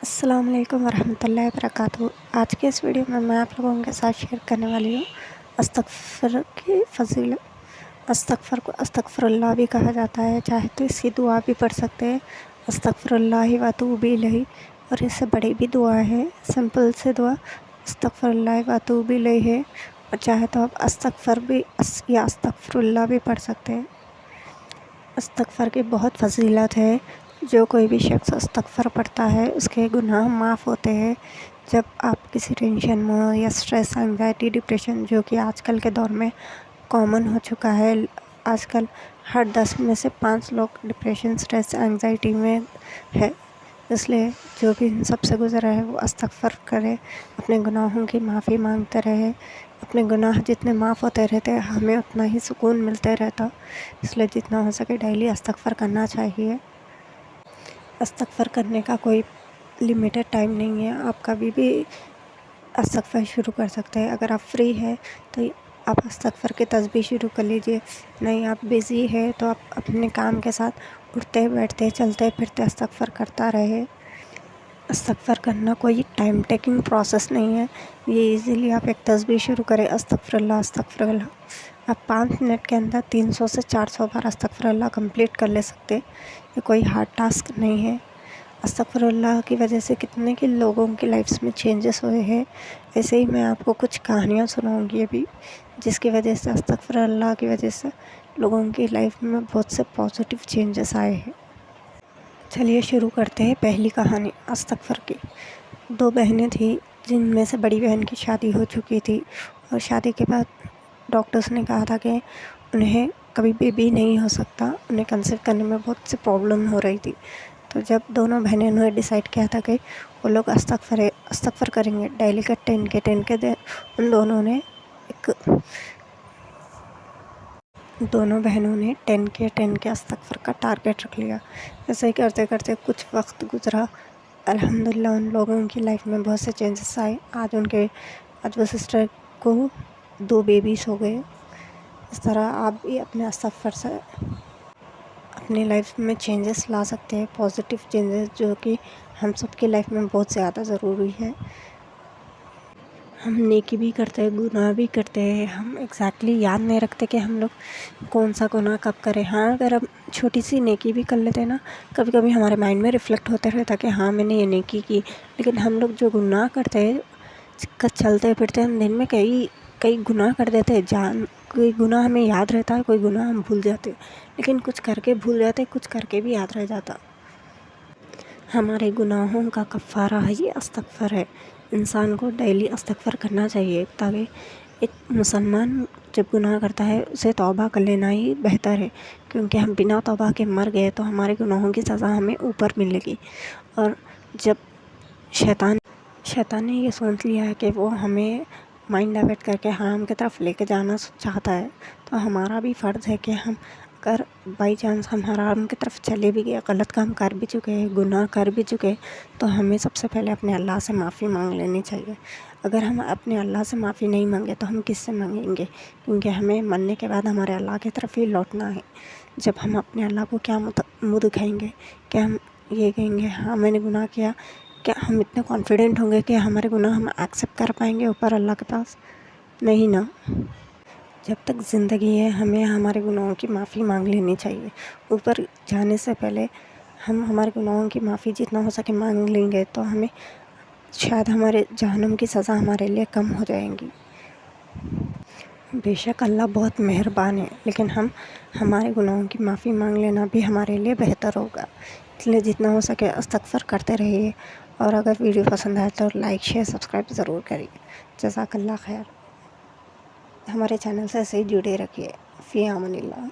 السلام علیکم ورحمۃ اللہ وبرکاتہ۔ آج کے اس ویڈیو میں آپ لوگوں کے ساتھ شیئر کرنے والی ہوں استغفار کی فضیلت۔ استغفار کو استغفر اللہ بھی کہا جاتا ہے، چاہے تو اس کی دعا بھی پڑھ سکتے ہیں، استغفر اللہ و اتوب الیہ، اور اس سے بڑی بھی دعا ہے، سمپل سے دعا استغفر اللہ و اتوب الیہ ہے، اور چاہے تو آپ استغفر بھی یا استغفر اللہ بھی پڑھ سکتے ہیں۔ استغفار کی بہت فضیلت ہے۔ جو کوئی بھی شخص استغفار پڑھتا ہے اس کے گناہ معاف ہوتے ہیں۔ جب آپ کسی ٹینشن میں ہو یا اسٹریس، انگزائٹی، ڈپریشن، جو کہ آج کل کے دور میں کامن ہو چکا ہے، آج کل ہر 10 میں سے 5 لوگ ڈپریشن، اسٹریس، انگزائٹی میں ہے، اس لیے جو بھی ان سب سے گزرا ہے وہ استغفار کرے، اپنے گناہوں کی معافی مانگتے رہے۔ اپنے گناہ جتنے معاف ہوتے رہتے ہمیں اتنا ہی سکون ملتے رہتا، اس لیے جتنا ہو سکے ڈیلی استغفار کرنا چاہیے۔ استغفار کرنے کا کوئی لمیٹڈ ٹائم نہیں ہے، آپ کبھی بھی استغفار شروع کر سکتے ہیں۔ اگر آپ فری ہے تو آپ استغفار کی تسبیح شروع کر لیجئے، نہیں آپ بزی ہے تو آپ اپنے کام کے ساتھ اٹھتے بیٹھتے چلتے پھرتے استغفار کرتا رہے۔ استغفار کرنا کوئی ٹائم ٹیکنگ پروسیس نہیں ہے، یہ ایزیلی آپ ایک تسبیح شروع کریں، استغفر اللہ استغفر اللہ، آپ 5 منٹ کے اندر 300 سے 400 بار استغفر اللہ کمپلیٹ کر لے سکتے، یہ کوئی ہارڈ ٹاسک نہیں ہے۔ استغفر اللہ کی وجہ سے کتنے کے لوگوں کی لائفز میں چینجز ہوئے ہیں، ایسے ہی میں آپ کو کچھ کہانیاں سناؤں گی ابھی، جس کی وجہ سے استغفر اللہ کی وجہ سے لوگوں کی لائف میں بہت سے پازیٹیو چینجز آئے ہیں۔ چلیے شروع کرتے ہیں پہلی کہانی استغفار کی۔ 2 بہنیں تھیں جن میں سے بڑی بہن کی شادی ہو چکی تھی، اور شادی کے بعد ڈاکٹرز نے کہا تھا کہ انہیں کبھی بیبی نہیں ہو سکتا، انہیں کنسیو کرنے میں بہت سی پرابلم ہو رہی تھی۔ تو جب دونوں بہنوں نے ڈیسائیڈ کیا تھا کہ وہ لوگ استغفار کریں گے، ڈیلی کا 10 کے ان دونوں بہنوں نے 10 کے استغفار کا ٹارگیٹ رکھ لیا۔ ایسے ہی کرتے کرتے کچھ وقت گزرا، الحمدللہ ان لوگوں کی لائف میں بہت سے چینجز آئے۔ آج وہ سسٹر کو 2 بیبیز ہو گئے۔ اس طرح آپ بھی اپنے استغفار سے اپنی لائف میں چینجز لا سکتے ہیں، پازیٹیو چینجز، جو کہ ہم سب کی لائف میں بہت زیادہ ضروری ہے۔ ہم نیکی بھی کرتے ہیں، گناہ بھی کرتے ہیں، ہم ایگزیکٹلی یاد نہیں رکھتے کہ ہم لوگ کون سا گناہ کب کریں۔ ہاں اگر ہم چھوٹی سی نیکی بھی کر لیتے ہیں نا، کبھی کبھی ہمارے مائنڈ میں ریفلیکٹ ہوتے رہتا کہ ہاں میں نے یہ نیکی کی، لیکن ہم لوگ جو گناہ کرتے ہیں، چلتے پھرتے ہم دن میں کئی گناہ کر دیتے ہیں، کوئی گناہ ہمیں یاد رہتا ہے، کوئی گناہ ہم بھول جاتے ہیں، لیکن کچھ کر کے بھول جاتے، کچھ کر کے بھی یاد رہ جاتا۔ ہمارے گناہوں کا کفارہ یہ استغفار ہے۔ انسان کو ڈیلی استغفار کرنا چاہیے، تاکہ ایک مسلمان جب گناہ کرتا ہے اسے توبہ کر لینا ہی بہتر ہے، کیونکہ ہم بنا توبہ کے مر گئے تو ہمارے گناہوں کی سزا ہمیں اوپر ملے گی۔ اور جب شیطان نے یہ سوچ لیا ہے کہ وہ ہمیں مائنڈ ڈائیورٹ کر کے حرام کی طرف لے کے جانا چاہتا ہے، تو ہمارا بھی فرض ہے کہ ہم اگر بائی چانس ہم حرام کی طرف چلے بھی گئے، غلط کام کر بھی چکے ہیں، گناہ کر بھی چکے ہیں، تو ہمیں سب سے پہلے اپنے اللہ سے معافی مانگ لینی چاہیے۔ اگر ہم اپنے اللہ سے معافی نہیں مانگے تو ہم کس سے مانگیں گے؟ کیونکہ ہمیں مرنے کے بعد ہمارے اللہ کی طرف ہی لوٹنا ہے۔ جب ہم اپنے اللہ کو کیا منہ دکھائیں گے؟ کیا ہم یہ کہیں گے ہاں میں نے گناہ کیا؟ کیا ہم اتنے کانفیڈنٹ ہوں گے کہ ہمارے گناہ ہم ایکسیپٹ کر پائیں گے اوپر اللہ کے پاس؟ نہیں نا۔ جب تک زندگی ہے ہمیں ہمارے گناہوں کی معافی مانگ لینی چاہیے۔ اوپر جانے سے پہلے ہم ہمارے گناہوں کی معافی جتنا ہو سکے مانگ لیں گے تو ہمیں شاید ہمارے جہنم کی سزا ہمارے لیے کم ہو جائیں گی۔ بے شک اللہ بہت مہربان ہے، لیکن ہمارے گناہوں کی معافی مانگ لینا بھی ہمارے لیے بہتر ہوگا، اس لیے جتنا ہو سکے استغفار کرتے رہیے، اور اگر ویڈیو پسند آئے تو لائک شیئر سبسکرائب ضرور کریے۔ جزاک اللہ خیر۔ ہمارے چینل سے ایسے ہی جڑے رکھیے۔ فی امان اللہ۔